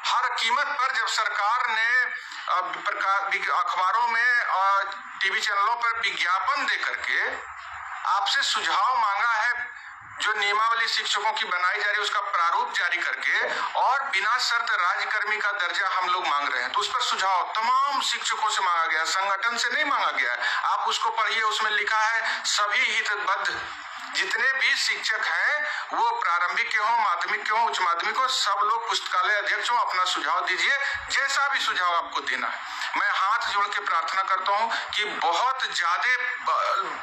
हर कीमत पर जब सरकार ने अखबारों में और टीवी चैनलों पर विज्ञापन दे करके आपसे सुझाव मांगा है, जो नियमावली शिक्षकों की बनाई जा रही है उसका प्रारूप जारी करके, और बिना शर्त राज्यकर्मी का दर्जा हम लोग मांग रहे हैं, तो उस पर सुझाव तमाम शिक्षकों से मांगा गया, संगठन से नहीं मांगा गया है। आप उसको पढ़िए, उसमें लिखा है सभी हितबद्ध जितने भी शिक्षक हैं, वो प्रारंभिक के हों, माध्यमिक के हों, उच्च माध्यमिक हो, सब लोग पुस्तकालय अध्यक्ष हों, अपना सुझाव दीजिए, जैसा भी सुझाव आपको देना है। मैं हाथ जोड़ के प्रार्थना करता हूं कि बहुत ज्यादा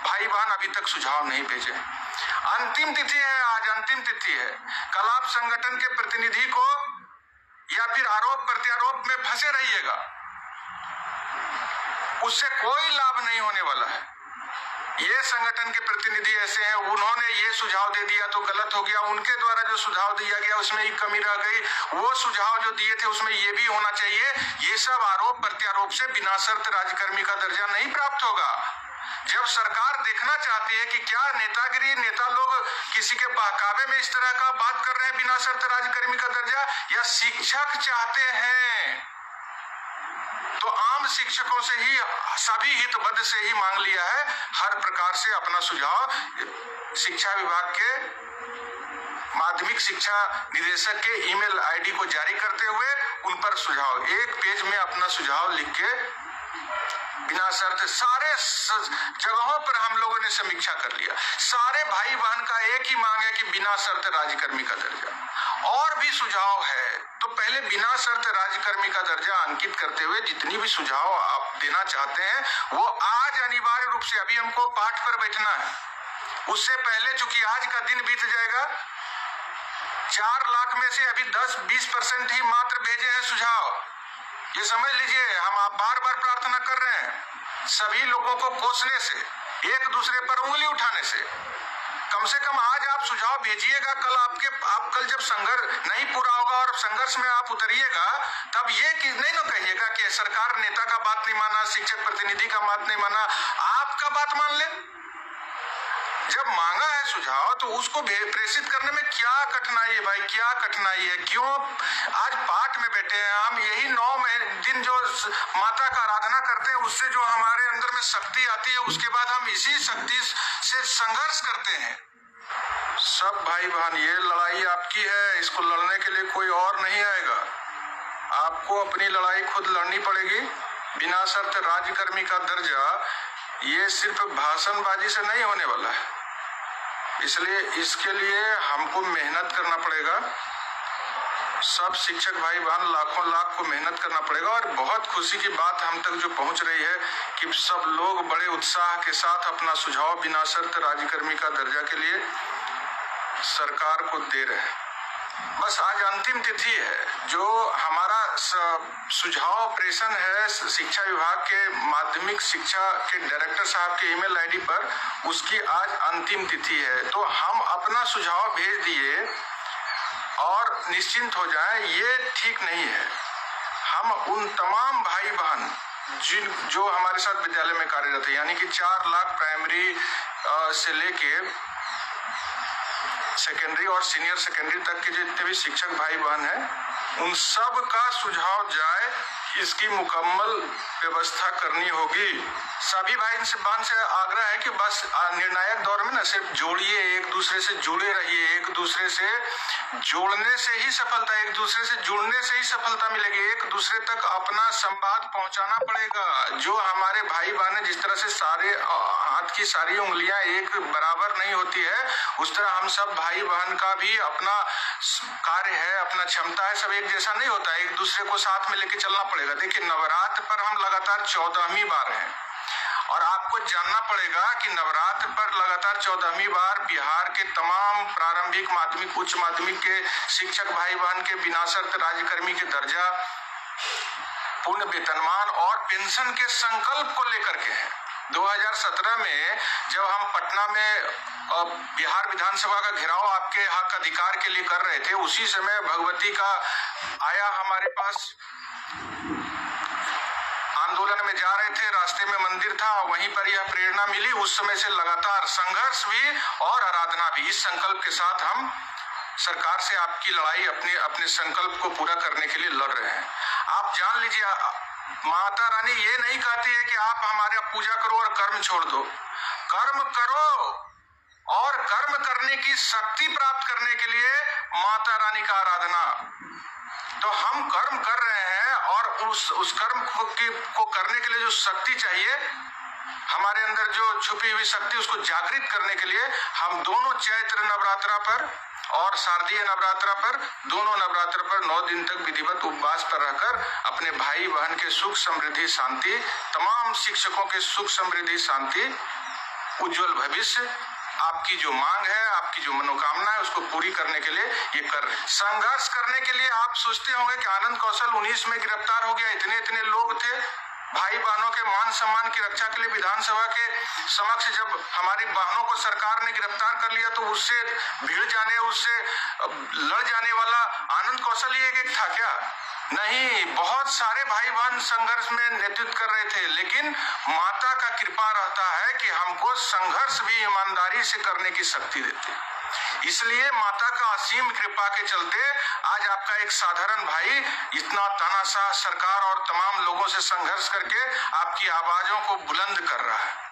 भाई बहन अभी तक सुझाव नहीं भेजे। अंतिम तिथि है, आज अंतिम तिथि है। कल आप संगठन के प्रतिनिधि को या फिर आरोप प्रत्यारोप में फंसे रहिएगा, उससे कोई लाभ नहीं होने वाला है। ये संगठन के प्रतिनिधि ऐसे हैं, उन्होंने ये सुझाव दे दिया तो गलत हो गया, उनके द्वारा जो सुझाव दिया गया उसमें एक कमी रह गई, वो सुझाव जो दिए थे उसमें ये भी होना चाहिए। ये सब आरोप प्रत्यारोप से बिना शर्त राज्यकर्मी का दर्जा नहीं प्राप्त होगा। जब सरकार देखना चाहती है कि क्या नेतागिरी, नेता लोग किसी के बहकावे में इस तरह का बात कर रहे हैं बिना शर्त राज्यकर्मी का दर्जा, या शिक्षक चाहते हैं, तो आम शिक्षकों से ही, सभी हितबद्ध से ही मांग लिया है हर प्रकार से अपना सुझाव। शिक्षा विभाग के माध्यमिक शिक्षा निदेशक के ईमेल आईडी को जारी करते हुए उन पर सुझाव, एक पेज में अपना सुझाव लिख के बिना शर्त, सारे जगहों पर हम लोगों ने समीक्षा कर लिया, सारे भाई बहन का एक ही मांग है कि बिना शर्त राज्यकर्मी का दर्जा। और भी सुझाव है, तो पहले बिना शर्त राज्यकर्मी का दर्जा अंकित करते हुए जितनी भी सुझाव आप देना चाहते हैं वो आज अनिवार्य रूप से, अभी हमको पाठ पर बैठना है, उससे पहले चूंकि आज का दिन बीत जाएगा, 4 लाख में से अभी 10-20% ही मात्र भेजे हैं सुझाव। ये समझ लीजिए, हम आप बार बार प्रार्थना कर रहे हैं सभी लोगों को कोसने से, एक दूसरे पर उंगली उठाने से। कम से कम आज आप सुझाव भेजिएगा, आप कल जब संघर्ष नहीं पूरा होगा और संघर्ष में आप उतरिएगा, तब ये नहीं ना कहिएगा कि सरकार नेता का बात नहीं माना, शिक्षक प्रतिनिधि का बात नहीं माना, आपका बात मान ले। जब मांगा है सुझाव तो उसको प्रेषित करने में क्या कठिनाई है भाई, क्या कठिनाई है? क्यों आज पाठ में बैठे हैं हम, यही 9 दिन जो माता का आराधना करते हैं उससे जो हमारे अंदर में शक्ति आती है, उसके बाद हम इसी शक्ति से संघर्ष करते हैं। सब भाई बहन, ये लड़ाई आपकी है, इसको लड़ने के लिए कोई और नहीं आएगा, आपको अपनी लड़ाई खुद लड़नी पड़ेगी। बिना शर्त राज्यकर्मी का दर्जा ये सिर्फ भाषणबाजी से नहीं होने वाला है, इसलिए इसके लिए हमको मेहनत करना पड़ेगा। सब शिक्षक भाई बहन लाखों लाख को मेहनत करना पड़ेगा। और बहुत खुशी की बात हम तक जो पहुंच रही है कि सब लोग बड़े उत्साह के साथ अपना सुझाव बिना शर्त राज्यकर्मी का दर्जा के लिए सरकार को दे रहे हैं। बस आज अंतिम तिथि है, जो हमारा सुझाव प्रेषण है शिक्षा विभाग के माध्यमिक शिक्षा के डायरेक्टर साहब के ईमेल आईडी पर, उसकी आज अंतिम तिथि है। तो हम अपना सुझाव भेज दिए और निश्चिंत हो जाएं, ये ठीक नहीं है। हम उन तमाम भाई बहन जो हमारे साथ विद्यालय में कार्यरत है, यानी कि 4 लाख प्राइमरी से लेके सेकेंडरी और सीनियर सेकेंडरी तक के जितने भी शिक्षक भाई बहन हैं, उन सब का सुझाव जाए, इसकी मुकम्मल व्यवस्था करनी होगी। सभी भाई बहन से आग्रह है कि बस निर्णायक दौर में न सिर्फ जोड़िए, एक दूसरे से जुड़े रहिए, एक दूसरे से जोड़ने से ही सफलता, एक दूसरे से जुड़ने से ही सफलता मिलेगी। एक दूसरे तक अपना संवाद पहुंचाना पड़ेगा। जो हमारे भाई बहन जिस तरह से सारे हाथ की सारी उंगलियां एक बराबर नहीं होती है, उस तरह हम सब भाई बहन का भी अपना कार्य है, अपना क्षमता है, सब एक जैसा नहीं होता है, एक दूसरे को साथ में लेके चलना पड़ेगा। देखिए, नवरात्र पर हम लगातार 14वीं बार हैं और आपको जानना पड़ेगा कि नवरात्र पर लगातार 14वीं बार बिहार के तमाम प्रारंभिक, माध्यमिक, उच्च माध्यमिक के शिक्षक भाई बहन के बिना शर्त राज्यकर्मी के दर्जा, पूर्ण वेतनमान और पेंशन के संकल्प को लेकर के हैं। 2017 में जब हम पटना में बिहार विधानसभा का घेराव आपके हक अधिकार के लिए कर रहे थे, उसी समय भगवती का आया हमारे पास, आंदोलन में जा रहे थे, रास्ते में मंदिर था, वहीं पर यह प्रेरणा मिली। उस समय से लगातार संघर्ष भी और आराधना भी इस संकल्प के साथ हम सरकार से आपकी लड़ाई अपने संकल्प को पूरा करने के लिए लड़ रहे हैं। आप जान लीजिए, माता रानी ये नहीं कहती है कि आप हमारे पूजा करो और कर्म छोड़ दो। कर्म करो और कर्म करने की शक्ति प्राप्त करने के लिए माता रानी का आराधना। तो हम कर्म कर रहे हैं और उस कर्म को करने के लिए जो शक्ति चाहिए, हमारे अंदर जो छुपी हुई शक्ति, उसको जागृत करने के लिए हम दोनों चैत्र नवरात्रा पर और शारदीय नवरात्रा पर, दोनों नवरात्र पर 9 दिन तक विधिवत उपवास पर रहकर अपने भाई बहन के सुख समृद्धि शांति, तमाम शिक्षकों के सुख समृद्धि शांति, उज्जवल भविष्य, आपकी जो मांग है, आपकी जो मनोकामना है, उसको पूरी करने के लिए ये कर रहे हैं। संघर्ष करने के लिए आप सोचते होंगे कि आनंद कौशल 19 में गिरफ्तार हो गया, इतने लोग थे। भाई बहनों के मान सम्मान की रक्षा के लिए विधानसभा के समक्ष जब हमारी बहनों को सरकार ने गिरफ्तार कर लिया, तो उससे भिड़ जाने, उससे लड़ जाने वाला आनंद कौशल ही एक था क्या? नहीं, बहुत सारे भाई बहन संघर्ष में नेतृत्व कर रहे थे, लेकिन माता का कृपा रहता है कि हमको संघर्ष भी ईमानदारी से करने की शक्ति देते। इसलिए माता का असीम कृपा के चलते आज आपका एक साधारण भाई इतना तानाशाह सरकार और तमाम लोगों से संघर्ष करके आपकी आवाजों को बुलंद कर रहा है।